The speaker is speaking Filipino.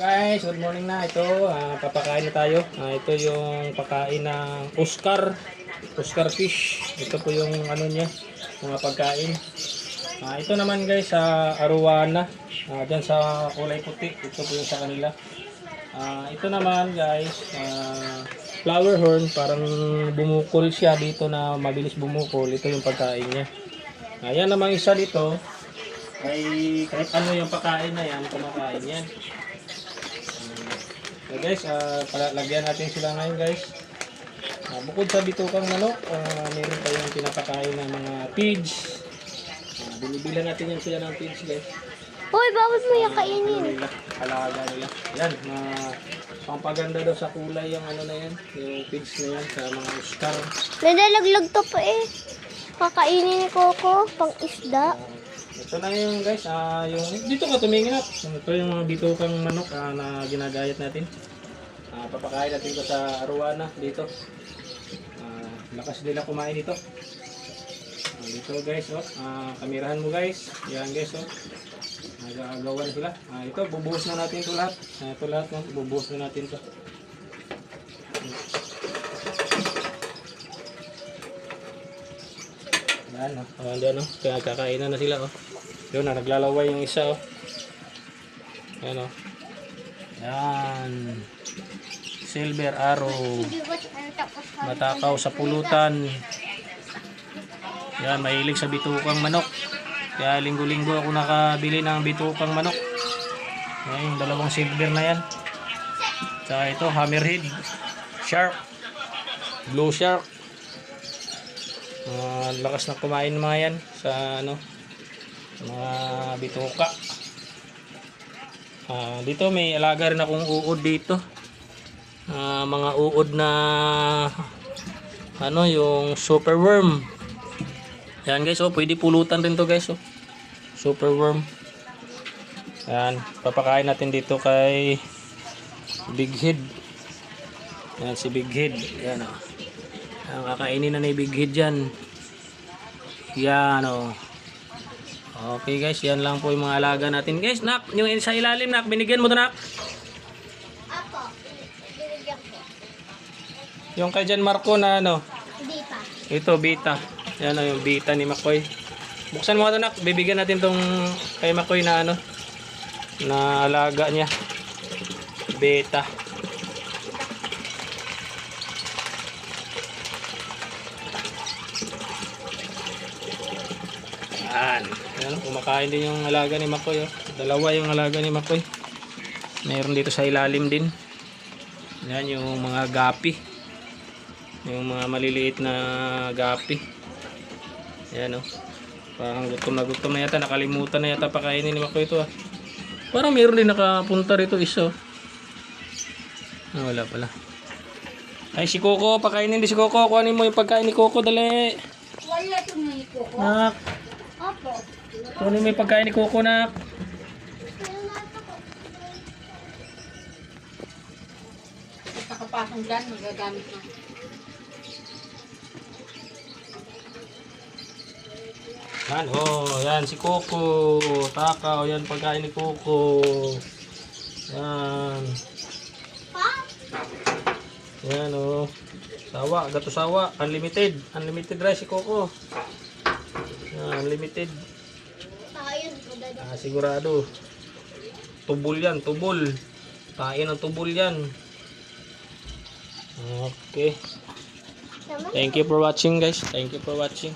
Guys, good morning na. Ito, papakain na tayo. Ito yung pakain ng Oscar fish. Ito po yung ano niya, mga pagkain. Ito naman guys, sa arowana. Diyan sa kulay puti. Ito po yung sa kanila. Ito naman guys, flower horn. Parang bumukol siya dito na mabilis bumukol. Ito yung pagkain niya. Yan namang isa dito. Ay kahit ano yung pagkain na yan, kumakain yan. So guys, lagyan natin sila ngayon guys. Bukod sa bitukang manok, meron tayong pinapakain ng mga pigs. Binibilan natin yan sila ng pigs guys. Hoy, bawal mo yung kainin. Alaga nila. Yan, pampaganda daw sa kulay yung ano na yan, yung pigs na yan sa mga Oscar. Nalalaglag to pa eh. Kakainin ni Coco, pang isda. Ito na yung guys, yung dito ka tumingin at. Ito yung mga bitukang manok na ginagayat natin. Papakain natin ito sa arowana dito. Lakas nila kumain ito. Dito guys, kamerahan mo guys. Yan guys, nag-aagawan sila. Ito, bubuhos na natin ito lahat. Ito lahat, bubuhos na natin ito. Yan, andyan, kaya kakainan na sila. Yun na, naglalaway yung isa. Yan, yan. Silver arrow. Matakaw sa pulutan. Yan, mahilig sa bitukang manok. Kaya linggo-linggo ako nakabili ng bitukang manok. Yan, yung dalawang silver na yan. Tsaka ito, hammerhead. Shark. Blue shark. Lakas na kumain mga yan sa ano, mga bituka. Dito may alaga rin akong uod dito. Mga uod na ano, yung super worm. Yan guys, pwede pulutan rin to guys. Super worm. Yan, papakain natin dito kay Big Head. Yan si Big Head. Yan ang kakainin na ni Big Head dyan. Yan okay guys, yan lang po yung mga alaga natin guys. Nak, yung sa ilalim nak, binigyan mo to nak. Ako, binigyan ko. Yung kay Jan Marco na ano. Bita. Ito bita. Yan yung bita ni Makoy. Buksan mo ito nak, bibigyan natin tong kay Makoy na ano, na alaga niya. Beta. Yan, kumakain din yung alaga ni Makoy. Dalawa yung alaga ni Makoy. Meron dito sa ilalim din. Yan yung mga gapi. Yung mga maliliit na gapi. Yan parang gutom na yata. Nakalimutan na yata pakainin ni Makoy ito. Parang meron din nakapunta rito isa. Wala pala. Ay si Coco, pakainin din si Coco. Kuhanin mo yung pagkain ni Coco, dali. Wala ito ni Coco. Nak. Opo. Kunin mo yung pagkain ni Coco, nak. Nakapasang dyan, magagamit na. Yan, yan si Coco. Takaw, yan pagkain ni Coco. Yan. Yan, sawa, gato sawa. Unlimited. Unlimited rice si Coco. Yan, unlimited. Sigurado. Tubol yan, tubol. Kain ng tubol yan. Okay. Thank you for watching guys. Thank you for watching.